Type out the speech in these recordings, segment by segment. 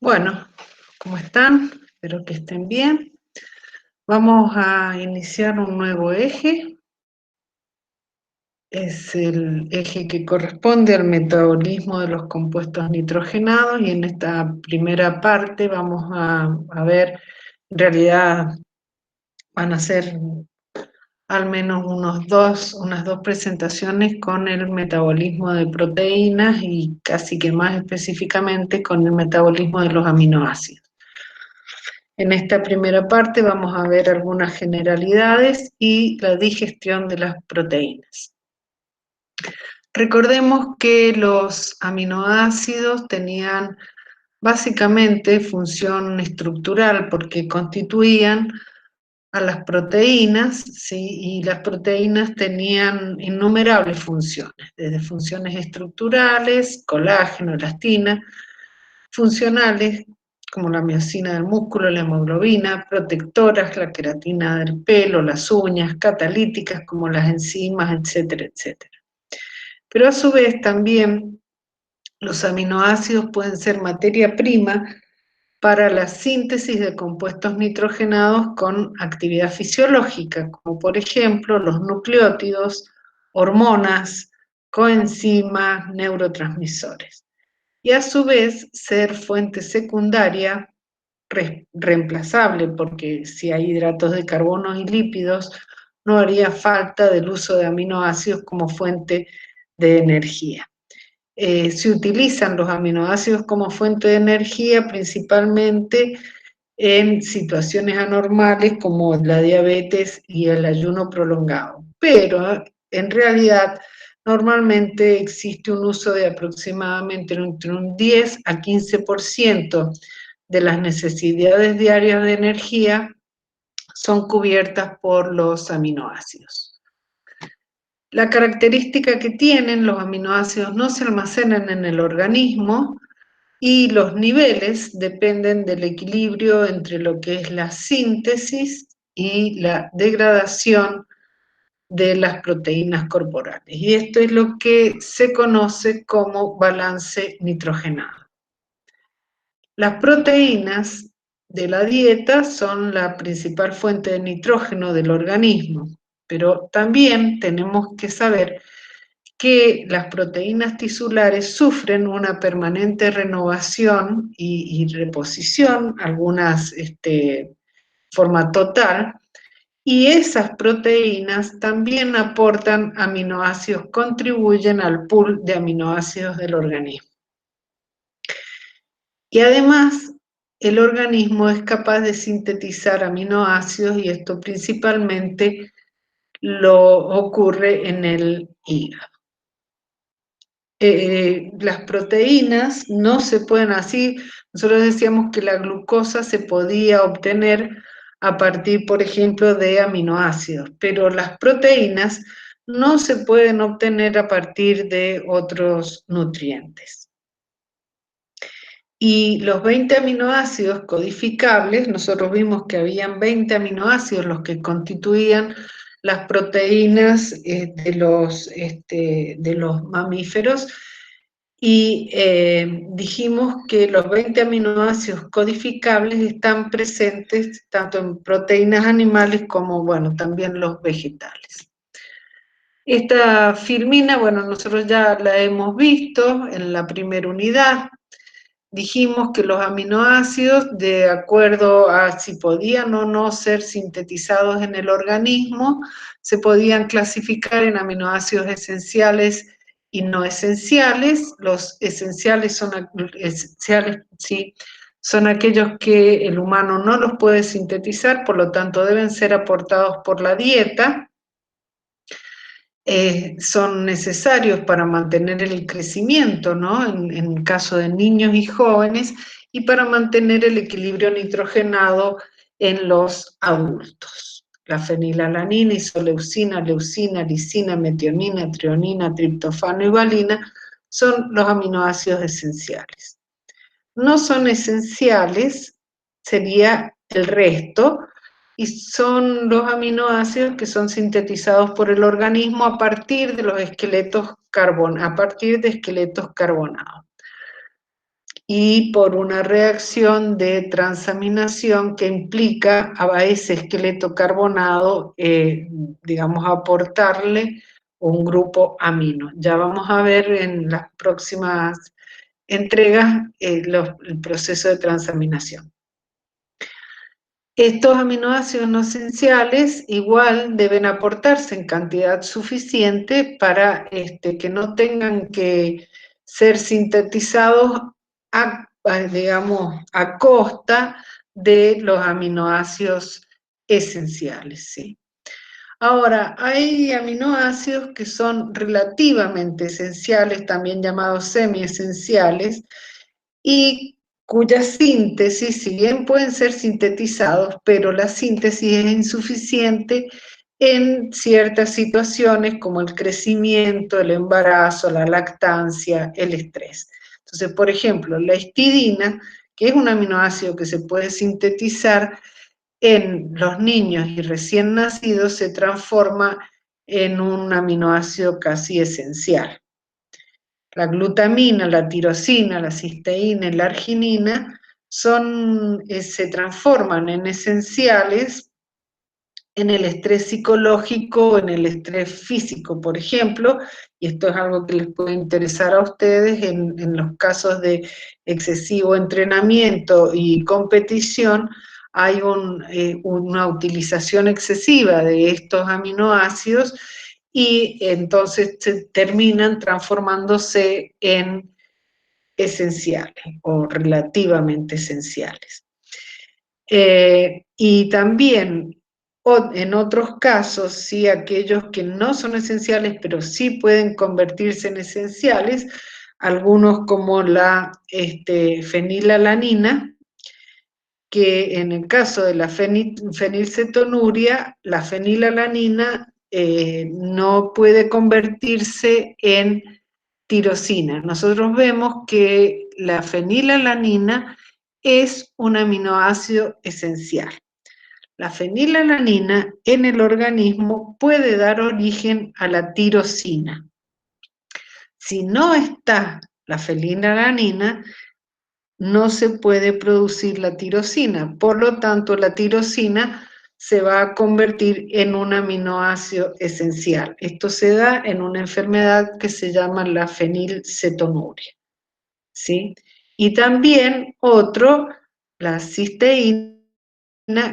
Bueno, ¿cómo están? Espero que estén bien. Vamos a iniciar un nuevo eje. Es el eje que corresponde al metabolismo de los compuestos nitrogenados y en esta primera parte vamos a ver, en realidad van a ser al menos unas dos presentaciones con el metabolismo de proteínas y casi que más específicamente con el metabolismo de los aminoácidos. En esta primera parte vamos a ver algunas generalidades y la digestión de las proteínas. Recordemos que los aminoácidos tenían básicamente función estructural porque constituían a las proteínas, ¿sí? Y las proteínas tenían innumerables funciones, desde funciones estructurales, colágeno, elastina, funcionales, como la miosina del músculo, la hemoglobina, protectoras, la queratina del pelo, las uñas, catalíticas como las enzimas, etcétera, etcétera. Pero a su vez también los aminoácidos pueden ser materia prima para la síntesis de compuestos nitrogenados con actividad fisiológica, como por ejemplo los nucleótidos, hormonas, coenzimas, neurotransmisores. Y a su vez ser fuente secundaria reemplazable, porque si hay hidratos de carbono y lípidos, no haría falta del uso de aminoácidos como fuente de energía. Se utilizan los aminoácidos como fuente de energía principalmente en situaciones anormales como la diabetes y el ayuno prolongado, pero en realidad normalmente existe un uso de aproximadamente entre un 10 a 15% de las necesidades diarias de energía son cubiertas por los aminoácidos. La característica que tienen los aminoácidos no se almacenan en el organismo y los niveles dependen del equilibrio entre lo que es la síntesis y la degradación de las proteínas corporales. Y esto es lo que se conoce como balance nitrogenado. Las proteínas de la dieta son la principal fuente de nitrógeno del organismo, pero también tenemos que saber que las proteínas tisulares sufren una permanente renovación y reposición, algunas forma total, y esas proteínas también aportan aminoácidos, contribuyen al pool de aminoácidos del organismo. Y además, el organismo es capaz de sintetizar aminoácidos y esto principalmente lo ocurre en el hígado. Las proteínas no se pueden así, nosotros decíamos que la glucosa se podía obtener a partir, por ejemplo, de aminoácidos, pero las proteínas no se pueden obtener a partir de otros nutrientes. Y los 20 aminoácidos codificables, nosotros vimos que habían 20 aminoácidos los que constituían las proteínas de los mamíferos, y dijimos que los 20 aminoácidos codificables están presentes tanto en proteínas animales como, bueno, también los vegetales. Esta filmina, bueno, nosotros ya la hemos visto en la primera unidad. Dijimos que los aminoácidos, de acuerdo a si podían o no ser sintetizados en el organismo, se podían clasificar en aminoácidos esenciales y no esenciales. Los esenciales son aquellos que el humano no los puede sintetizar, por lo tanto deben ser aportados por la dieta. Son necesarios para mantener el crecimiento, ¿no? En caso de niños y jóvenes, y para mantener el equilibrio nitrogenado en los adultos. La fenilalanina, isoleucina, leucina, lisina, metionina, trionina, triptofano y valina son los aminoácidos esenciales. No son esenciales, sería el resto, y son los aminoácidos que son sintetizados por el organismo a partir de los esqueletos carbonados. y por una reacción de transaminación que implica a ese esqueleto carbonado, digamos, aportarle un grupo amino. Ya vamos a ver en las próximas entregas el proceso de transaminación. Estos aminoácidos no esenciales igual deben aportarse en cantidad suficiente para que no tengan que ser sintetizados digamos, a costa de los aminoácidos esenciales, ¿sí? Ahora, hay aminoácidos que son relativamente esenciales, también llamados semiesenciales, y cuya síntesis, si bien pueden ser sintetizados, pero la síntesis es insuficiente en ciertas situaciones como el crecimiento, el embarazo, la lactancia, el estrés. Entonces, por ejemplo, la histidina, que es un aminoácido que se puede sintetizar en los niños y recién nacidos, se transforma en un aminoácido casi esencial. La glutamina, la tirosina, la cisteína y la arginina se transforman en esenciales en el estrés psicológico o en el estrés físico, por ejemplo, y esto es algo que les puede interesar a ustedes en los casos de excesivo entrenamiento y competición. Hay una utilización excesiva de estos aminoácidos y entonces se terminan transformándose en esenciales o relativamente esenciales. Y también en otros casos, sí, aquellos que no son esenciales, pero sí pueden convertirse en esenciales, algunos como la fenilalanina, que en el caso de la fenilcetonuria, la fenilalanina no puede convertirse en tirosina. Nosotros vemos que la fenilalanina es un aminoácido esencial. La fenilalanina en el organismo puede dar origen a la tirosina. Si no está la fenilalanina, no se puede producir la tirosina. Por lo tanto, la tirosina se va a convertir en un aminoácido esencial. Esto se da en una enfermedad que se llama la fenilcetonuria, ¿sí? Y también otro, la cisteína,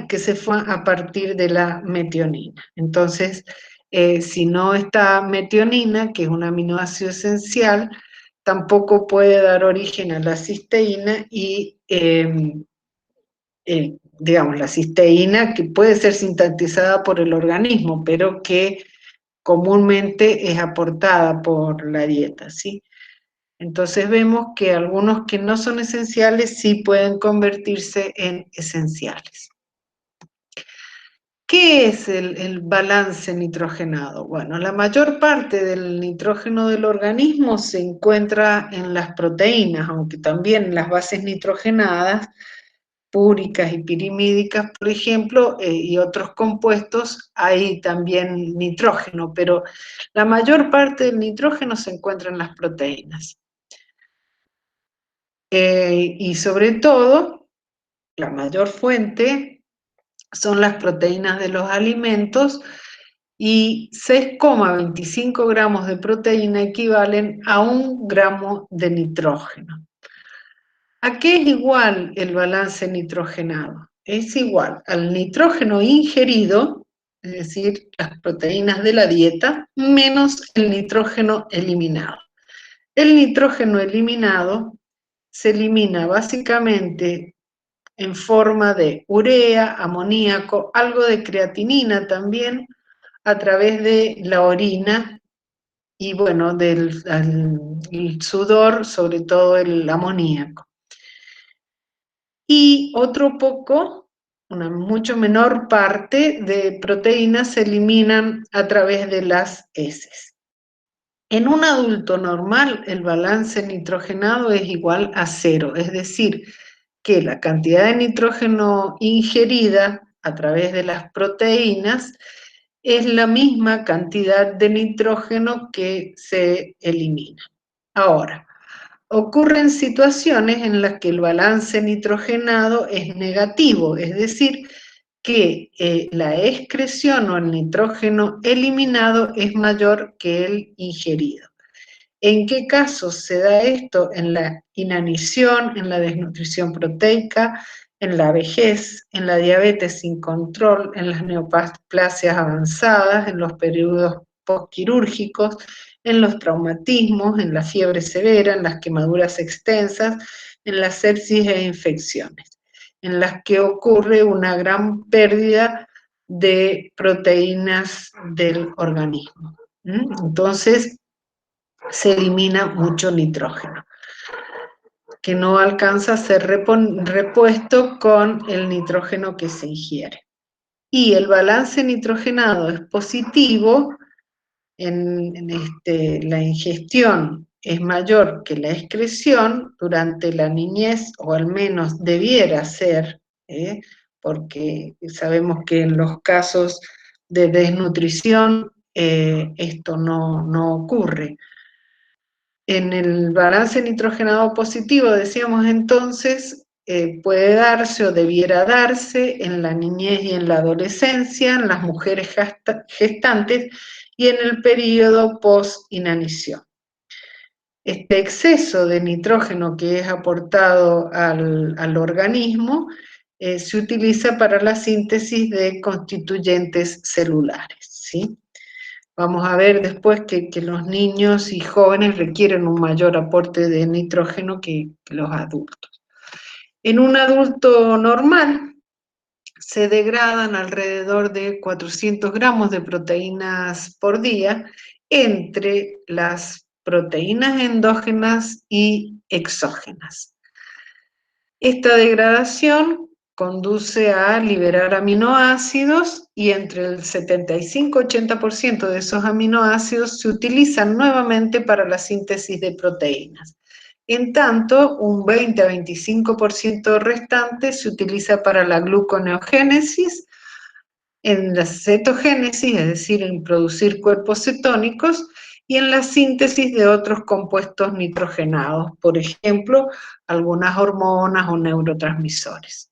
que se fue a partir de la metionina. Entonces, si no está metionina, que es un aminoácido esencial, tampoco puede dar origen a la cisteína y, digamos, la cisteína que puede ser sintetizada por el organismo, pero que comúnmente es aportada por la dieta, ¿sí? Entonces vemos que algunos que no son esenciales sí pueden convertirse en esenciales. ¿Qué es el balance nitrogenado? Bueno, la mayor parte del nitrógeno del organismo se encuentra en las proteínas, aunque también las bases nitrogenadas, púricas y pirimídicas, por ejemplo, y otros compuestos, hay también nitrógeno, pero la mayor parte del nitrógeno se encuentra en las proteínas. Y sobre todo, la mayor fuente son las proteínas de los alimentos, y 6,25 gramos de proteína equivalen a 1 gramo de nitrógeno. ¿A qué es igual el balance nitrogenado? Es igual al nitrógeno ingerido, es decir, las proteínas de la dieta, menos el nitrógeno eliminado. El nitrógeno eliminado se elimina básicamente en forma de urea, amoníaco, algo de creatinina también, a través de la orina y, bueno, del el sudor, sobre todo el amoníaco. Y otro poco, una mucho menor parte de proteínas se eliminan a través de las heces. En un adulto normal, el balance nitrogenado es igual a 0, es decir, que la cantidad de nitrógeno ingerida a través de las proteínas es la misma cantidad de nitrógeno que se elimina. Ahora, ocurren situaciones en las que el balance nitrogenado es negativo, es decir, que la excreción o el nitrógeno eliminado es mayor que el ingerido. ¿En qué casos se da esto? En la inanición, en la desnutrición proteica, en la vejez, en la diabetes sin control, en las neoplasias avanzadas, en los periodos postquirúrgicos, en los traumatismos, en la fiebre severa, en las quemaduras extensas, en las sepsis e infecciones, en las que ocurre una gran pérdida de proteínas del organismo. Entonces, se elimina mucho nitrógeno, que no alcanza a ser repuesto con el nitrógeno que se ingiere. Y el balance nitrogenado es positivo, la ingestión es mayor que la excreción durante la niñez, o al menos debiera ser, porque sabemos que en los casos de desnutrición esto no ocurre. En el balance nitrogenado positivo, decíamos entonces, puede darse o debiera darse en la niñez y en la adolescencia, en las mujeres gestantes y en el periodo post-inanición. Este exceso de nitrógeno que es aportado al organismo se utiliza para la síntesis de constituyentes celulares, ¿sí? Vamos a ver después que los niños y jóvenes requieren un mayor aporte de nitrógeno que los adultos. En un adulto normal se degradan alrededor de 400 gramos de proteínas por día entre las proteínas endógenas y exógenas. Esta degradación conduce a liberar aminoácidos y entre el 75-80% de esos aminoácidos se utilizan nuevamente para la síntesis de proteínas. En tanto, un 20-25% restante se utiliza para la gluconeogénesis, en la cetogénesis, es decir, en producir cuerpos cetónicos, y en la síntesis de otros compuestos nitrogenados, por ejemplo, algunas hormonas o neurotransmisores.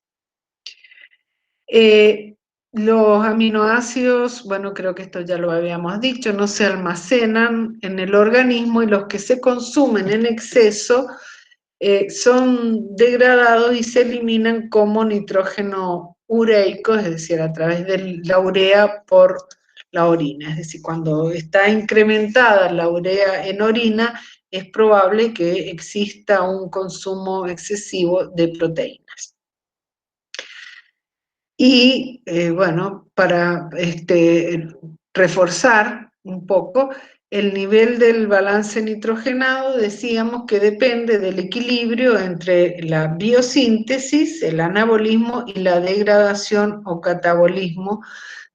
Los aminoácidos, bueno, creo que esto ya lo habíamos dicho, no se almacenan en el organismo y los que se consumen en exceso son degradados y se eliminan como nitrógeno ureico, es decir, a través de la urea por la orina. Es decir, cuando está incrementada la urea en orina, es probable que exista un consumo excesivo de proteínas. Y bueno, para reforzar un poco, el nivel del balance nitrogenado decíamos que depende del equilibrio entre la biosíntesis, el anabolismo y la degradación o catabolismo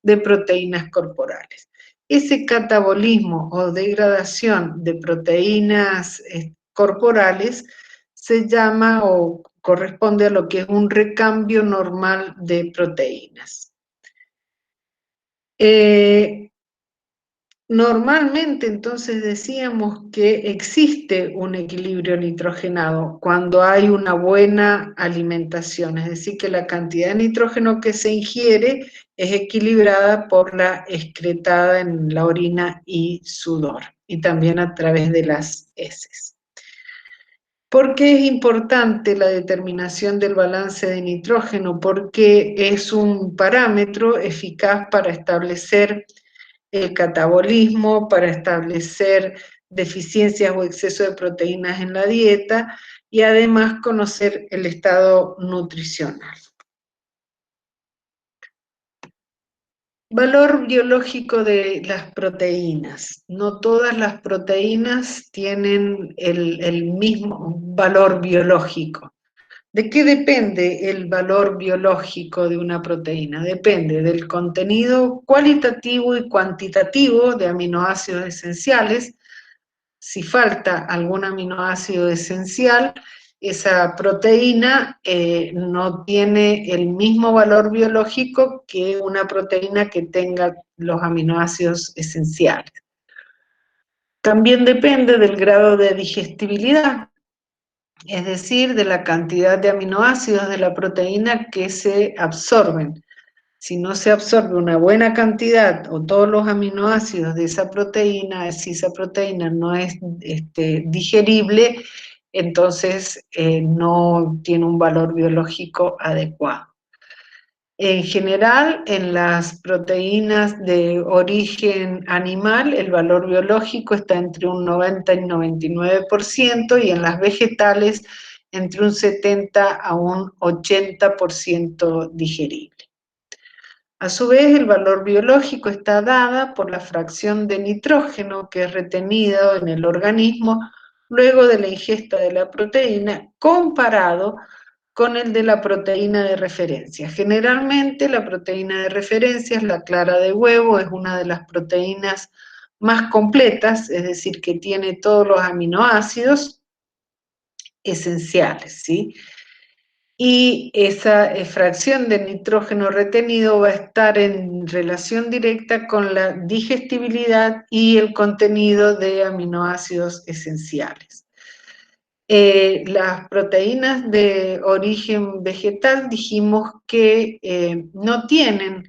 de proteínas corporales. Ese catabolismo o degradación de proteínas corporales se llama o corresponde a lo que es un recambio normal de proteínas. Normalmente entonces decíamos que existe un equilibrio nitrogenado cuando hay una buena alimentación, es decir, que la cantidad de nitrógeno que se ingiere es equilibrada por la excretada en la orina y sudor, y también a través de las heces. ¿Por qué es importante la determinación del balance de nitrógeno? Porque es un parámetro eficaz para establecer el catabolismo, para establecer deficiencias o exceso de proteínas en la dieta y además conocer el estado nutricional. Valor biológico de las proteínas. No todas las proteínas tienen el mismo valor biológico. ¿De qué depende el valor biológico de una proteína? Depende del contenido cualitativo y cuantitativo de aminoácidos esenciales. Si falta algún aminoácido esencial, esa proteína no tiene el mismo valor biológico que una proteína que tenga los aminoácidos esenciales. También depende del grado de digestibilidad. es decir, de la cantidad de aminoácidos de la proteína que se absorben. Si no se absorbe una buena cantidad o todos los aminoácidos de esa proteína, si esa proteína no es digerible, entonces no tiene un valor biológico adecuado. En general, en las proteínas de origen animal, el valor biológico está entre un 90 y 99%, y en las vegetales entre un 70 a un 80% digerible. A su vez, el valor biológico está dada por la fracción de nitrógeno que es retenida en el organismo luego de la ingesta de la proteína, comparado con el de la proteína de referencia. Generalmente la proteína de referencia es la clara de huevo, es una de las proteínas más completas, es decir, que tiene todos los aminoácidos esenciales, ¿sí? Y esa fracción de nitrógeno retenido va a estar en relación directa con la digestibilidad y el contenido de aminoácidos esenciales. Las proteínas de origen vegetal dijimos que no tienen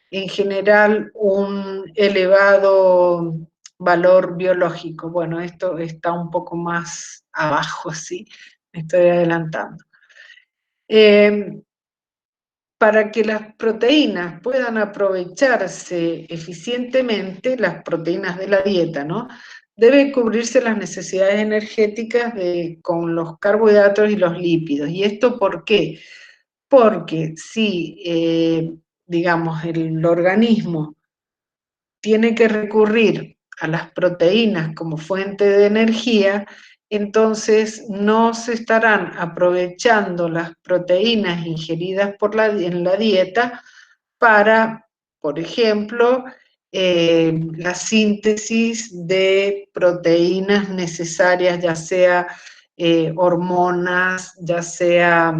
en general un elevado valor biológico. Bueno, esto está un poco más abajo, ¿sí? Me estoy adelantando. Para que las proteínas puedan aprovecharse eficientemente, las proteínas de la dieta, ¿no? Deben cubrirse las necesidades energéticas con los carbohidratos y los lípidos. ¿Y esto por qué? Porque si, digamos, el organismo tiene que recurrir a las proteínas como fuente de energía, entonces no se estarán aprovechando las proteínas ingeridas en la dieta para, por ejemplo, la síntesis de proteínas necesarias, ya sea hormonas, ya sea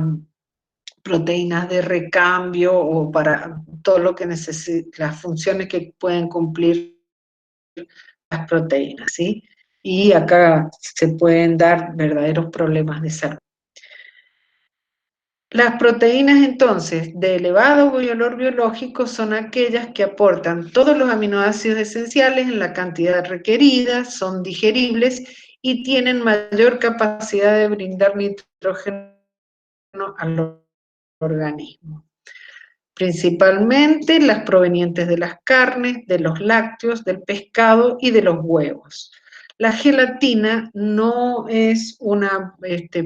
proteínas de recambio o para todo lo que necesita, las funciones que pueden cumplir las proteínas, ¿sí? Y acá se pueden dar verdaderos problemas de salud. Las proteínas, entonces, de elevado valor biológico son aquellas que aportan todos los aminoácidos esenciales en la cantidad requerida, son digeribles y tienen mayor capacidad de brindar nitrógeno al organismo. Principalmente las provenientes de las carnes, de los lácteos, del pescado y de los huevos. La gelatina no es una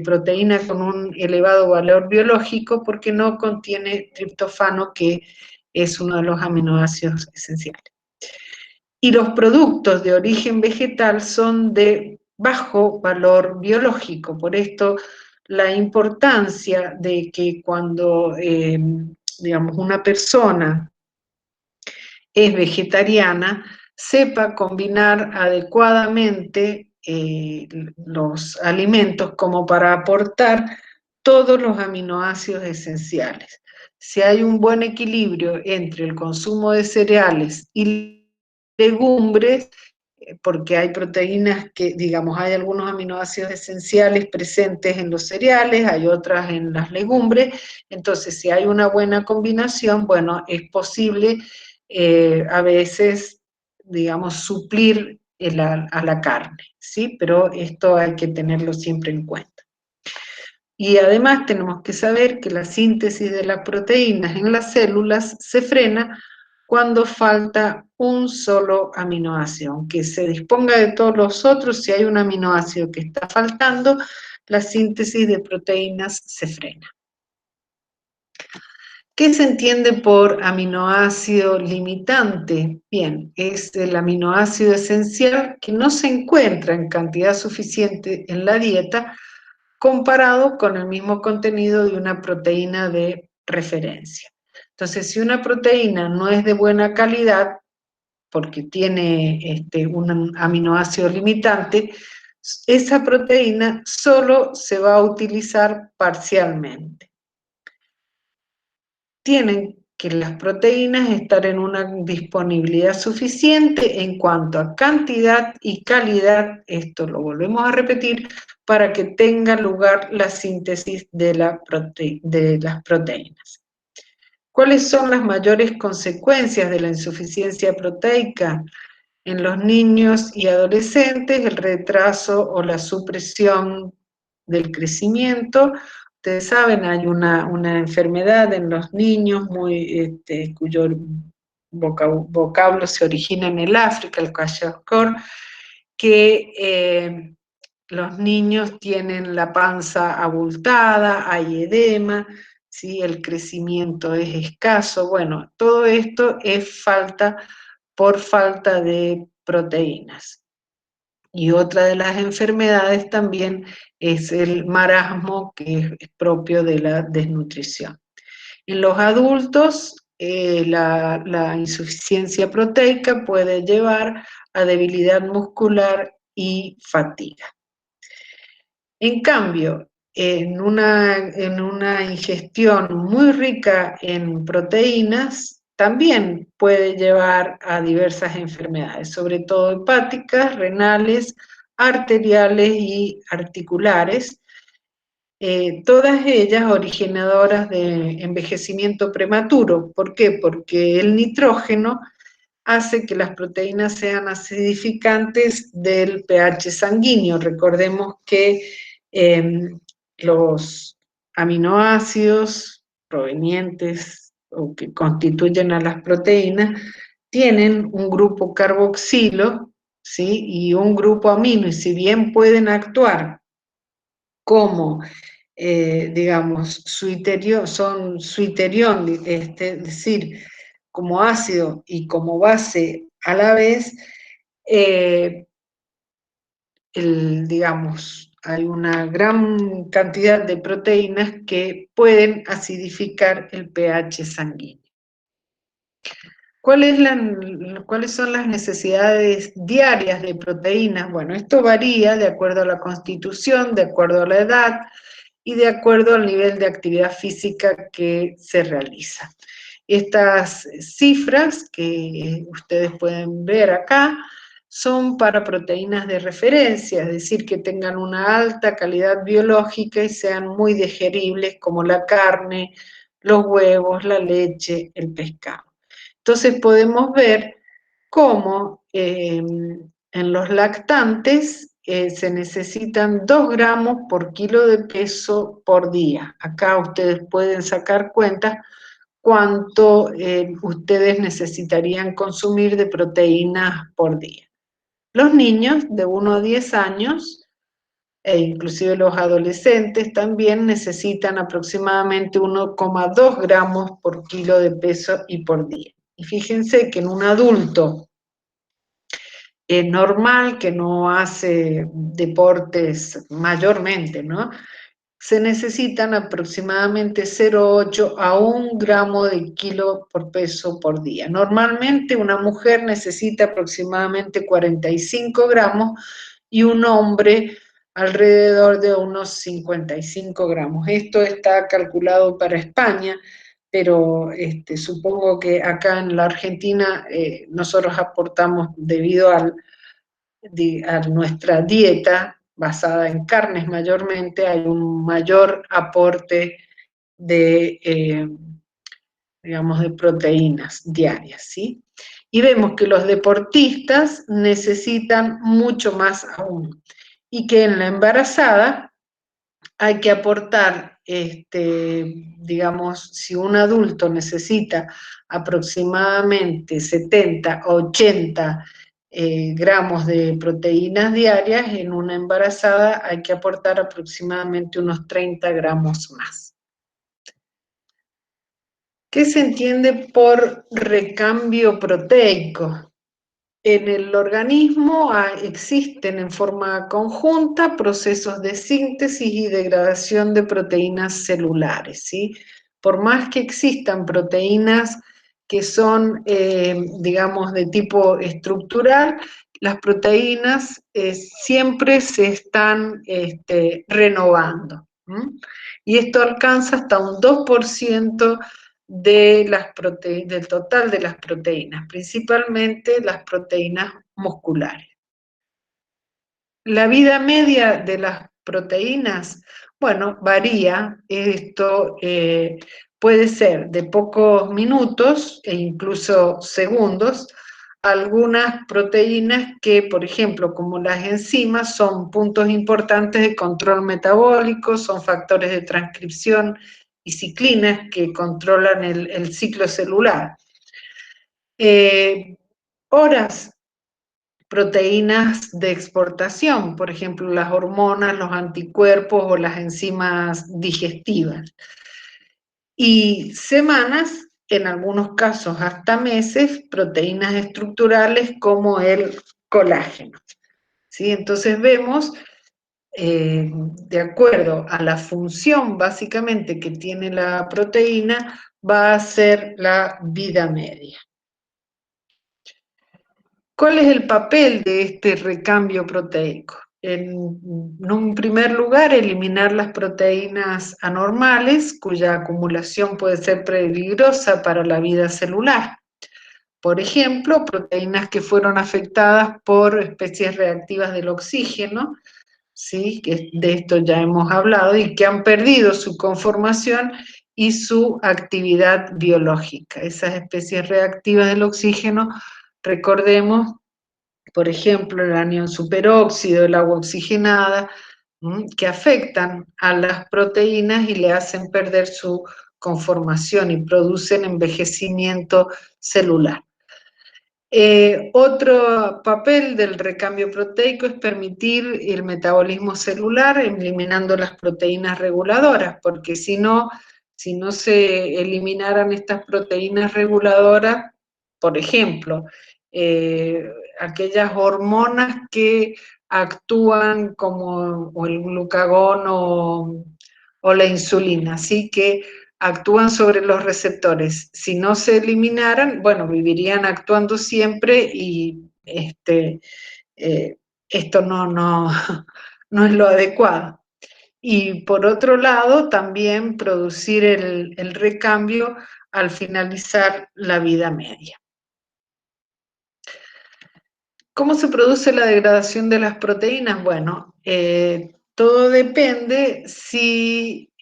proteína con un elevado valor biológico porque no contiene triptofano, que es uno de los aminoácidos esenciales. Y los productos de origen vegetal son de bajo valor biológico, por esto la importancia de que cuando, digamos, una persona es vegetariana, sepa combinar adecuadamente los alimentos como para aportar todos los aminoácidos esenciales. Si hay un buen equilibrio entre el consumo de cereales y legumbres, porque hay proteínas que, digamos, hay algunos aminoácidos esenciales presentes en los cereales, hay otras en las legumbres, entonces si hay una buena combinación, bueno, es posible a veces, digamos, suplir a la carne, ¿sí? Pero esto hay que tenerlo siempre en cuenta. Y además tenemos que saber que la síntesis de las proteínas en las células se frena cuando falta un solo aminoácido. Aunque se disponga de todos los otros, si hay un aminoácido que está faltando, la síntesis de proteínas se frena. ¿Qué se entiende por aminoácido limitante? Bien, es el aminoácido esencial que no se encuentra en cantidad suficiente en la dieta comparado con el mismo contenido de una proteína de referencia. Entonces, si una proteína no es de buena calidad, porque tiene un aminoácido limitante, esa proteína solo se va a utilizar parcialmente. Tienen que las proteínas estén en una disponibilidad suficiente en cuanto a cantidad y calidad, esto lo volvemos a repetir, para que tenga lugar la síntesis de las proteínas. ¿Cuáles son las mayores consecuencias de la insuficiencia proteica? En los niños y adolescentes, el retraso o la supresión del crecimiento. Ustedes saben, hay una enfermedad en los niños cuyo vocablo se origina en el África, el kwashiorkor, que los niños tienen la panza abultada, hay edema, ¿sí? El crecimiento es escaso. Bueno, todo esto es por falta de proteínas. Y otra de las enfermedades también es el marasmo, que es propio de la desnutrición. En los adultos, la insuficiencia proteica puede llevar a debilidad muscular y fatiga. En cambio, en una ingestión muy rica en proteínas, también puede llevar a diversas enfermedades, sobre todo hepáticas, renales, arteriales y articulares, todas ellas originadoras de envejecimiento prematuro. ¿Por qué? Porque el nitrógeno hace que las proteínas sean acidificantes del pH sanguíneo. Recordemos que los aminoácidos provenientes o que constituyen a las proteínas tienen un grupo carboxilo, ¿sí? Y un grupo amino, y si bien pueden actuar como, digamos, son suiterión, es decir, como ácido y como base a la vez, digamos, hay una gran cantidad de proteínas que pueden acidificar el pH sanguíneo. ¿Cuáles son las necesidades diarias de proteínas? Bueno, esto varía de acuerdo a la constitución, de acuerdo a la edad y de acuerdo al nivel de actividad física que se realiza. Estas cifras que ustedes pueden ver acá son para proteínas de referencia, es decir, que tengan una alta calidad biológica y sean muy digeribles, como la carne, los huevos, la leche, el pescado. Entonces podemos ver cómo en los lactantes se necesitan 2 gramos por kilo de peso por día. Acá ustedes pueden sacar cuenta cuánto ustedes necesitarían consumir de proteínas por día. Los niños de 1 a 10 años, e inclusive los adolescentes, también necesitan aproximadamente 1,2 gramos por kilo de peso y por día. Y fíjense que en un adulto normal, que no hace deportes mayormente, ¿no? Se necesitan aproximadamente 0,8 a 1 gramo de kilo por peso por día. Normalmente una mujer necesita aproximadamente 45 gramos y un hombre alrededor de unos 55 gramos. Esto está calculado para España, pero supongo que acá en la Argentina nosotros aportamos debido a nuestra dieta basada en carnes mayormente, hay un mayor aporte de, digamos, de proteínas diarias, ¿sí? Y vemos que los deportistas necesitan mucho más aún, y que en la embarazada hay que aportar, digamos, si un adulto necesita aproximadamente 70 o 80 gramos de proteínas diarias, en una embarazada hay que aportar aproximadamente unos 30 gramos más. ¿Qué se entiende por recambio proteico? En el organismo existen en forma conjunta procesos de síntesis y degradación de proteínas celulares, ¿sí? Por más que existan proteínas que son, digamos, de tipo estructural, las proteínas siempre se están renovando. Y esto alcanza hasta un 2% del total de las proteínas, principalmente las proteínas musculares. La vida media de las proteínas, bueno, varía. Esto puede ser de pocos minutos e incluso segundos. Algunas proteínas que, por ejemplo, como las enzimas, son puntos importantes de control metabólico, son factores de transcripción y ciclinas que controlan el ciclo celular. Horas proteínas de exportación, por ejemplo, las hormonas, los anticuerpos o las enzimas digestivas. Y semanas, en algunos casos hasta meses, proteínas estructurales como el colágeno. ¿Sí? Entonces vemos, de acuerdo a la función básicamente que tiene la proteína, va a ser la vida media. ¿Cuál es el papel de este recambio proteico? En un primer lugar, eliminar las proteínas anormales, cuya acumulación puede ser peligrosa para la vida celular. Por ejemplo, proteínas que fueron afectadas por especies reactivas del oxígeno, ¿sí? Que de esto ya hemos hablado, y que han perdido su conformación y su actividad biológica. Esas especies reactivas del oxígeno, recordemos, por ejemplo, el anión superóxido, el agua oxigenada, que afectan a las proteínas y le hacen perder su conformación y producen envejecimiento celular. Otro papel del recambio proteico es permitir el metabolismo celular eliminando las proteínas reguladoras, porque si no se eliminaran estas proteínas reguladoras, por ejemplo, aquellas hormonas que actúan como o el glucagón o la insulina, así que actúan sobre los receptores. Si no se eliminaran, bueno, vivirían actuando siempre y esto no es lo adecuado. Y por otro lado, también producir el recambio al finalizar la vida media. ¿Cómo se produce la degradación de las proteínas? Bueno, todo depende si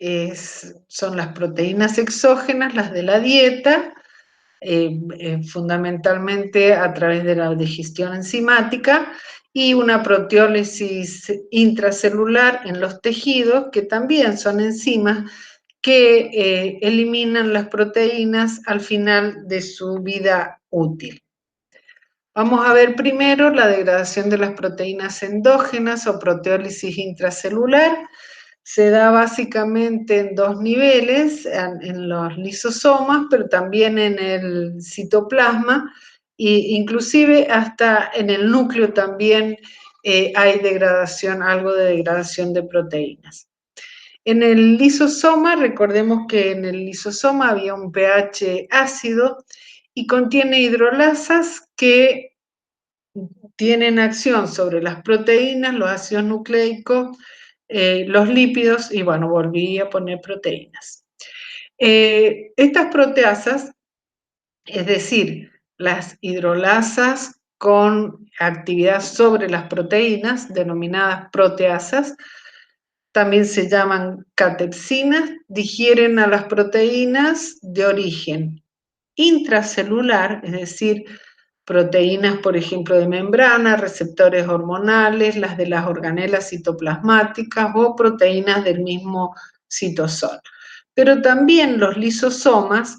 son las proteínas exógenas, las de la dieta, fundamentalmente a través de la digestión enzimática, y una proteólisis intracelular en los tejidos, que también son enzimas que eliminan las proteínas al final de su vida útil. Vamos a ver primero la degradación de las proteínas endógenas o proteólisis intracelular. Se da básicamente en dos niveles, en los lisosomas, pero también en el citoplasma, e inclusive hasta en el núcleo también hay degradación, algo de degradación de proteínas. En el lisosoma, recordemos que en el lisosoma había un pH ácido y contiene hidrolasas que tienen acción sobre las proteínas, los ácidos nucleicos, los lípidos, y bueno, volví a poner proteínas. Estas proteasas, es decir, las hidrolasas con actividad sobre las proteínas, denominadas proteasas, también se llaman catepsinas, digieren a las proteínas de origen intracelular, es decir, proteínas, por ejemplo, de membrana, receptores hormonales, las de las organelas citoplasmáticas o proteínas del mismo citosol. Pero también los lisosomas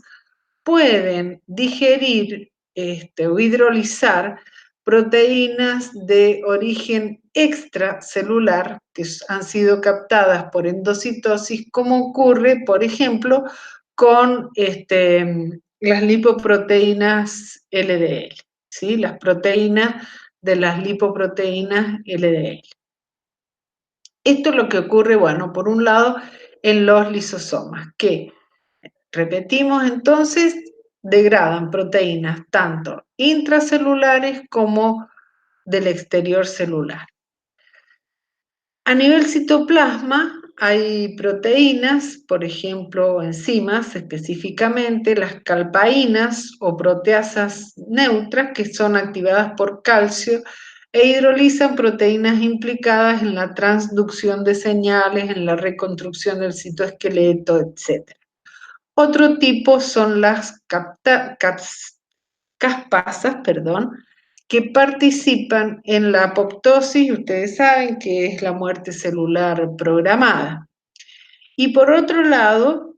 pueden digerir o hidrolizar proteínas de origen extracelular que han sido captadas por endocitosis, como ocurre, por ejemplo, con las lipoproteínas LDL, ¿sí? Las proteínas de las lipoproteínas LDL. Esto es lo que ocurre, bueno, por un lado, en los lisosomas, que, repetimos entonces, degradan proteínas tanto intracelulares como del exterior celular. A nivel citoplasma hay proteínas, por ejemplo, enzimas específicamente, las calpaínas o proteasas neutras, que son activadas por calcio e hidrolizan proteínas implicadas en la transducción de señales, en la reconstrucción del citoesqueleto, etc. Otro tipo son las caspasas, que participan en la apoptosis, ustedes saben que es la muerte celular programada. Y por otro lado,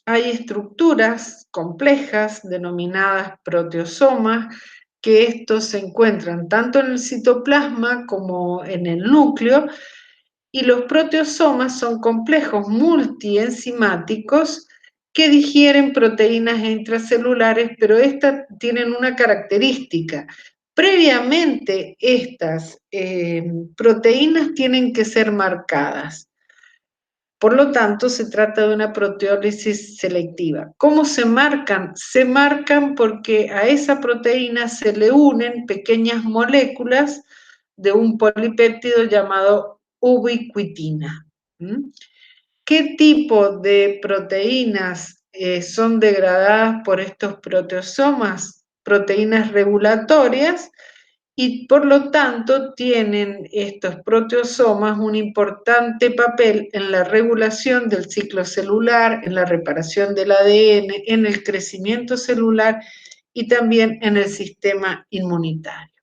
hay estructuras complejas denominadas proteosomas, que estos se encuentran tanto en el citoplasma como en el núcleo, y los proteosomas son complejos multienzimáticos que digieren proteínas intracelulares, pero estas tienen una característica. Previamente, estas proteínas tienen que ser marcadas. Por lo tanto, se trata de una proteólisis selectiva. ¿Cómo se marcan? Se marcan porque a esa proteína se le unen pequeñas moléculas de un polipéptido llamado ubiquitina. ¿Qué tipo de proteínas son degradadas por estos proteosomas? Proteínas regulatorias, y por lo tanto tienen estos proteosomas un importante papel en la regulación del ciclo celular, en la reparación del ADN, en el crecimiento celular y también en el sistema inmunitario.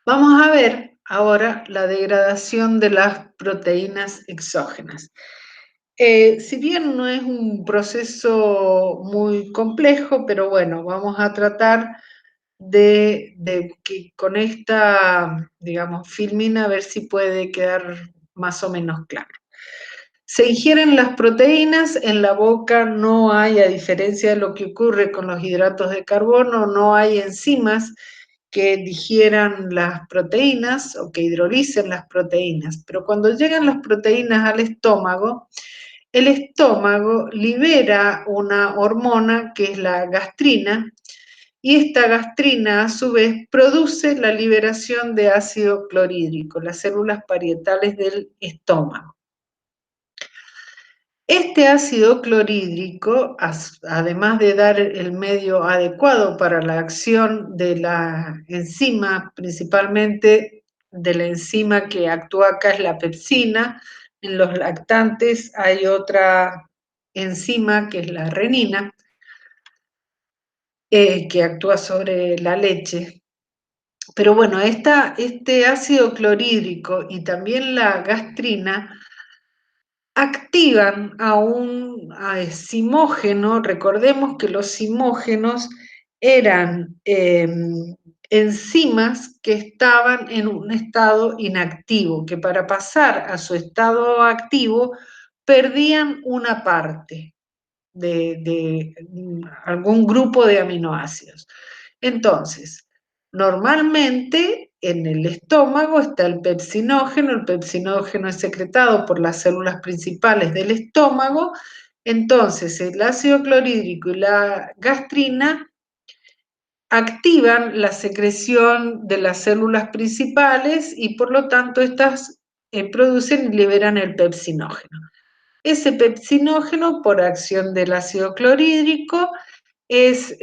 Vamos a ver ahora la degradación de las proteínas exógenas. Si bien no es un proceso muy complejo, pero bueno, vamos a tratar de que con esta, digamos, filmina, a ver si puede quedar más o menos claro. Se ingieren las proteínas, en la boca no hay, a diferencia de lo que ocurre con los hidratos de carbono, no hay enzimas que digieran las proteínas o que hidrolicen las proteínas, pero cuando llegan las proteínas al estómago, el estómago libera una hormona que es la gastrina, y esta gastrina, a su vez, produce la liberación de ácido clorhídrico, las células parietales del estómago. Este ácido clorhídrico, además de dar el medio adecuado para la acción de la enzima, principalmente de la enzima que actúa acá es la pepsina, en los lactantes hay otra enzima que es la renina, que actúa sobre la leche. Pero bueno, este ácido clorhídrico y también la gastrina activan a un zimógeno. Recordemos que los zimógenos eran enzimas que estaban en un estado inactivo, que para pasar a su estado activo perdían una parte de algún grupo de aminoácidos. Entonces, normalmente en el estómago está el pepsinógeno es secretado por las células principales del estómago, entonces el ácido clorhídrico y la gastrina activan la secreción de las células principales y por lo tanto estas producen y liberan el pepsinógeno. Ese pepsinógeno, por acción del ácido clorhídrico, es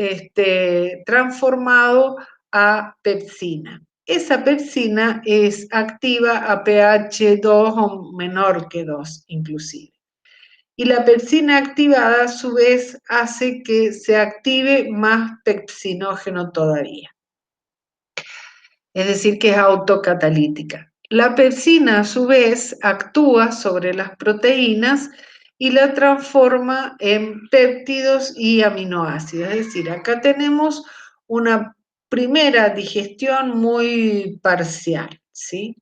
transformado a pepsina. Esa pepsina es activa a pH 2 o menor que 2 inclusive. Y la pepsina activada a su vez hace que se active más pepsinógeno todavía. Es decir, que es autocatalítica. La pepsina a su vez actúa sobre las proteínas y la transforma en péptidos y aminoácidos. Es decir, acá tenemos una primera digestión muy parcial, ¿sí?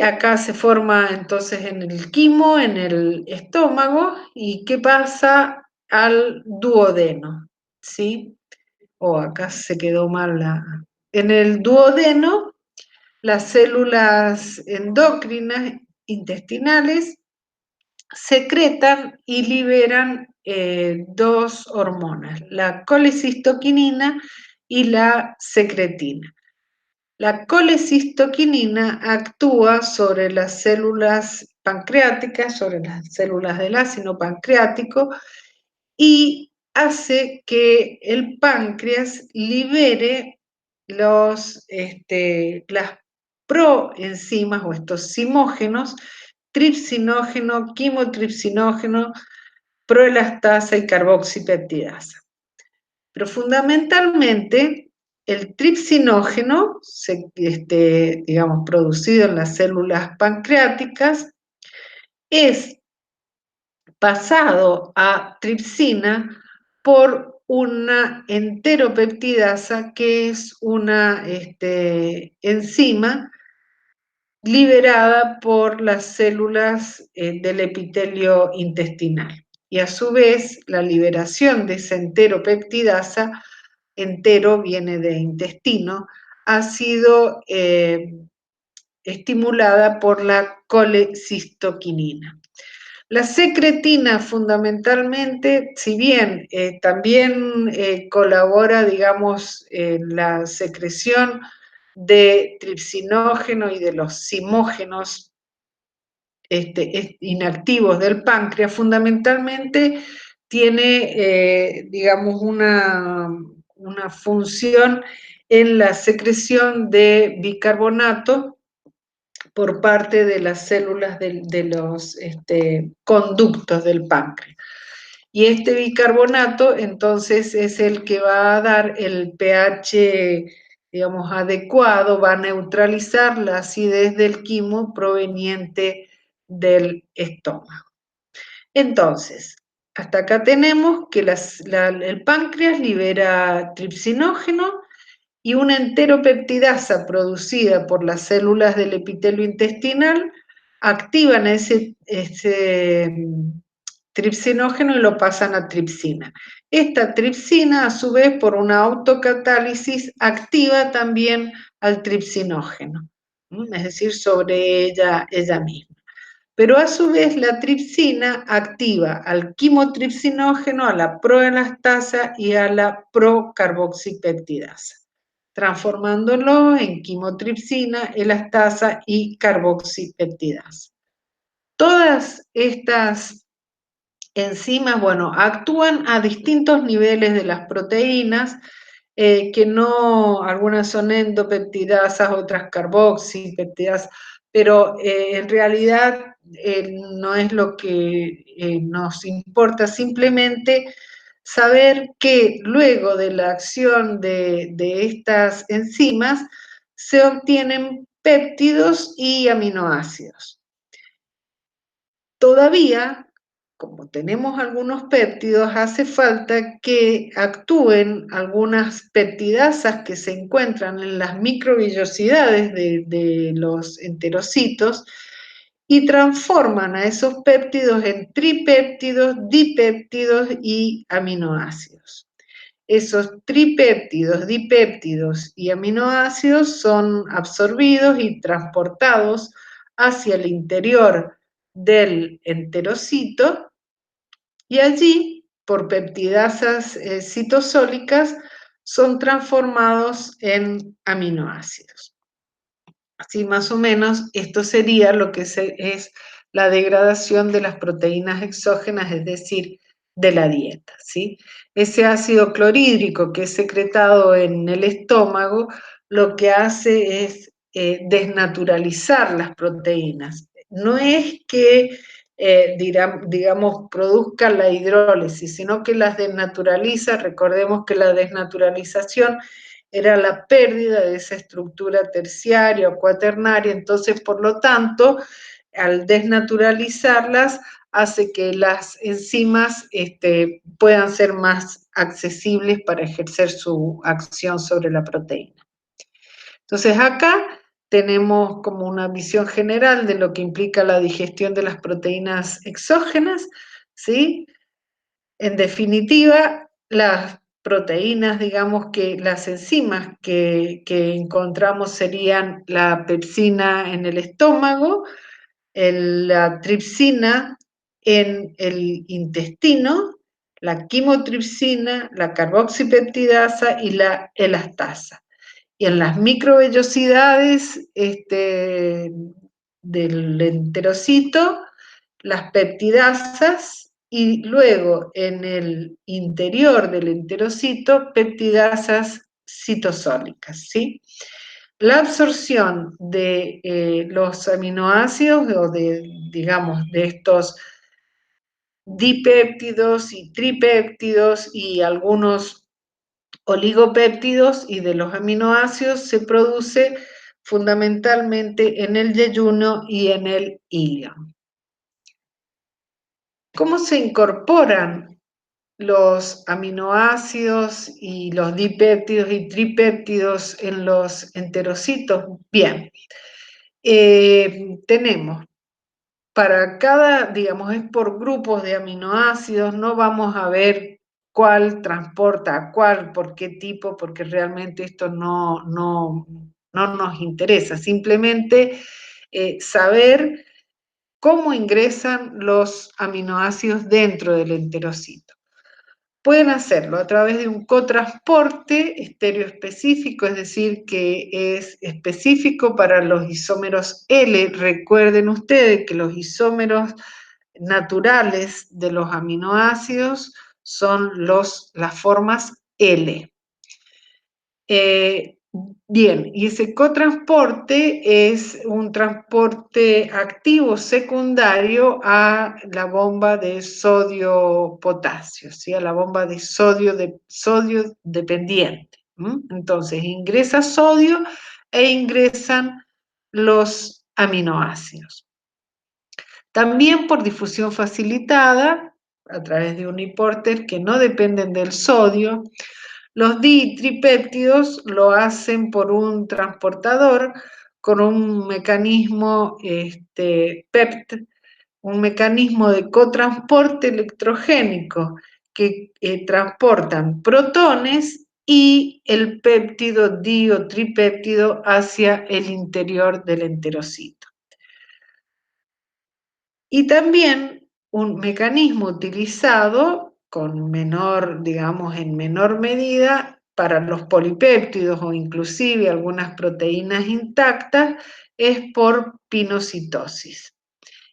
Acá se forma entonces en el quimo, en el estómago, y ¿qué pasa al duodeno? ¿Sí? Acá se quedó mal En el duodeno, las células endocrinas intestinales secretan y liberan dos hormonas, la colecistoquinina y la secretina. La colecistoquinina actúa sobre las células pancreáticas, sobre las células del ácido pancreático, y hace que el páncreas libere las proenzimas o estos zimógenos, tripsinógeno, quimotripsinógeno, proelastasa y carboxipeptidasa. Pero fundamentalmente el tripsinógeno, digamos, producido en las células pancreáticas, es pasado a tripsina por una enteropeptidasa, que es una enzima liberada por las células del epitelio intestinal. Y a su vez, la liberación de esa enteropeptidasa, entero viene de intestino, ha sido estimulada por la colecistoquinina. La secretina fundamentalmente, si bien también colabora, digamos, en la secreción de tripsinógeno y de los zimógenos inactivos del páncreas, fundamentalmente tiene, digamos, una función en la secreción de bicarbonato por parte de las células de los conductos del páncreas. Y este bicarbonato, entonces, es el que va a dar el pH, digamos, adecuado, va a neutralizar la acidez del quimo proveniente del estómago. Entonces, hasta acá tenemos que el páncreas libera tripsinógeno, y una enteropeptidasa producida por las células del epitelio intestinal activan ese tripsinógeno y lo pasan a tripsina. Esta tripsina, a su vez, por una autocatálisis, activa también al tripsinógeno, es decir, sobre ella misma. Pero a su vez la tripsina activa al quimotripsinógeno, a la proelastasa y a la procarboxipeptidasa, transformándolo en quimotripsina, elastasa y carboxipeptidasa. Todas estas enzimas, bueno, actúan a distintos niveles de las proteínas, que no, algunas son endopeptidasas, otras carboxipeptidasas, pero en realidad no es lo que nos importa, simplemente saber que luego de la acción de estas enzimas se obtienen péptidos y aminoácidos. Todavía, como tenemos algunos péptidos, hace falta que actúen algunas peptidasas que se encuentran en las microvillosidades de los enterocitos y transforman a esos péptidos en tripéptidos, dipéptidos y aminoácidos. Esos tripéptidos, dipéptidos y aminoácidos son absorbidos y transportados hacia el interior del enterocito, y allí, por peptidasas citosólicas, son transformados en aminoácidos. Así más o menos, esto sería lo que es la degradación de las proteínas exógenas, es decir, de la dieta, ¿sí? Ese ácido clorhídrico que es secretado en el estómago, lo que hace es desnaturalizar las proteínas. No es que, digamos, produzca la hidrólisis, sino que las desnaturaliza. Recordemos que la desnaturalización era la pérdida de esa estructura terciaria o cuaternaria, entonces, por lo tanto, al desnaturalizarlas, hace que las enzimas puedan ser más accesibles para ejercer su acción sobre la proteína. Entonces, acá tenemos como una visión general de lo que implica la digestión de las proteínas exógenas, ¿sí? En definitiva, las proteínas, digamos que las enzimas que encontramos serían la pepsina en el estómago, la tripsina en el intestino, la quimotripsina, la carboxipeptidasa y la elastasa. Y en las microvellosidades del enterocito, las peptidasas, y luego en el interior del enterocito, peptidasas citosólicas, ¿sí? La absorción de los aminoácidos o digamos, de estos dipéptidos y tripéptidos y algunos oligopéptidos y de los aminoácidos se produce fundamentalmente en el yeyuno y en el ilion. ¿Cómo se incorporan los aminoácidos y los dipéptidos y tripéptidos en los enterocitos? Bien, tenemos para cada, digamos, es por grupos de aminoácidos, no vamos a ver cuál transporta a cuál, por qué tipo, porque realmente esto no nos interesa, simplemente saber cómo ingresan los aminoácidos dentro del enterocito. Pueden hacerlo a través de un cotransporte estereoespecífico, es decir, que es específico para los isómeros L. Recuerden ustedes que los isómeros naturales de los aminoácidos son las formas L. Bien, y ese cotransporte es un transporte activo secundario a la bomba de sodio-potasio, ¿sí? A la bomba de sodio dependiente. Entonces, ingresa sodio e ingresan los aminoácidos. También por difusión facilitada, a través de uniporter que no dependen del sodio. Los ditripéptidos lo hacen por un transportador con un mecanismo PEPT, un mecanismo de cotransporte electrogénico que transportan protones y el péptido di o tripéptido hacia el interior del enterocito. Y también un mecanismo utilizado con menor, digamos, en menor medida para los polipéptidos o inclusive algunas proteínas intactas es por pinocitosis.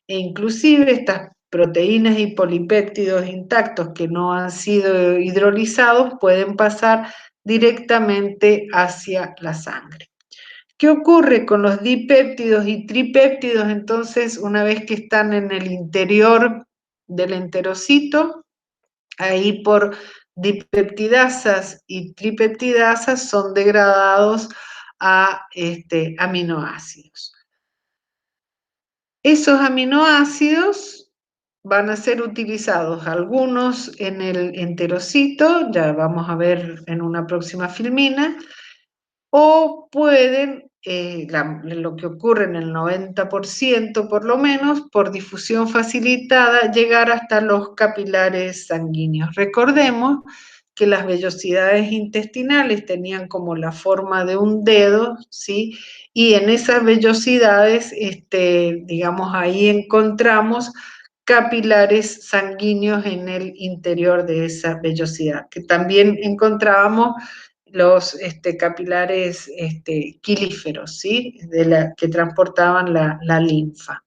E inclusive estas proteínas y polipéptidos intactos que no han sido hidrolizados pueden pasar directamente hacia la sangre. ¿Qué ocurre con los dipéptidos y tripéptidos? Entonces, una vez que están en el interior del enterocito, ahí por dipeptidasas y tripeptidasas son degradados a aminoácidos. Esos aminoácidos van a ser utilizados algunos en el enterocito, ya vamos a ver en una próxima filmina, o pueden, lo que ocurre en el 90% por lo menos, por difusión facilitada, llegar hasta los capilares sanguíneos. Recordemos que las vellosidades intestinales tenían como la forma de un dedo, ¿sí? Y en esas vellosidades, digamos, ahí encontramos capilares sanguíneos en el interior de esa vellosidad, que también encontrábamos los capilares quilíferos, ¿sí? Que transportaban la linfa.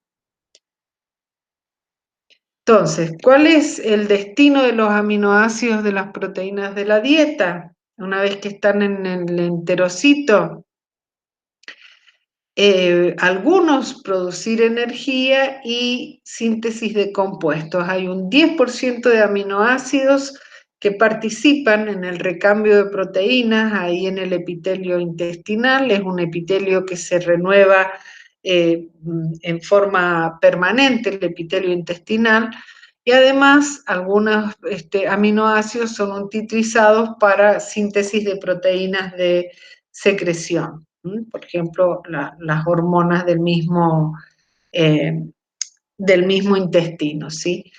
Entonces, ¿cuál es el destino de los aminoácidos de las proteínas de la dieta? Una vez que están en el enterocito, algunos producir energía y síntesis de compuestos. Hay un 10% de aminoácidos que participan en el recambio de proteínas ahí en el epitelio intestinal. Es un epitelio que se renueva en forma permanente, el epitelio intestinal, y además algunos aminoácidos son utilizados para síntesis de proteínas de secreción. Por ejemplo, las hormonas del mismo intestino, ¿sí?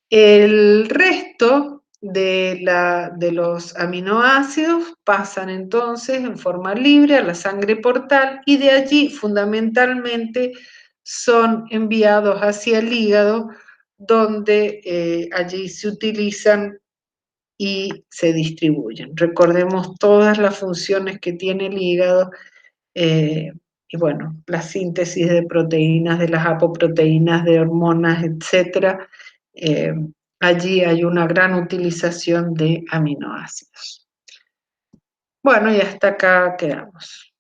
El resto de los aminoácidos pasan entonces en forma libre a la sangre portal y de allí fundamentalmente son enviados hacia el hígado, donde allí se utilizan y se distribuyen. Recordemos todas las funciones que tiene el hígado y bueno, la síntesis de proteínas, de las apoproteínas, de hormonas, etcétera. Eh, allí hay una gran utilización de aminoácidos. Bueno, y hasta acá quedamos.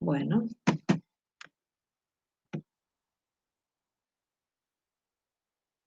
Bueno.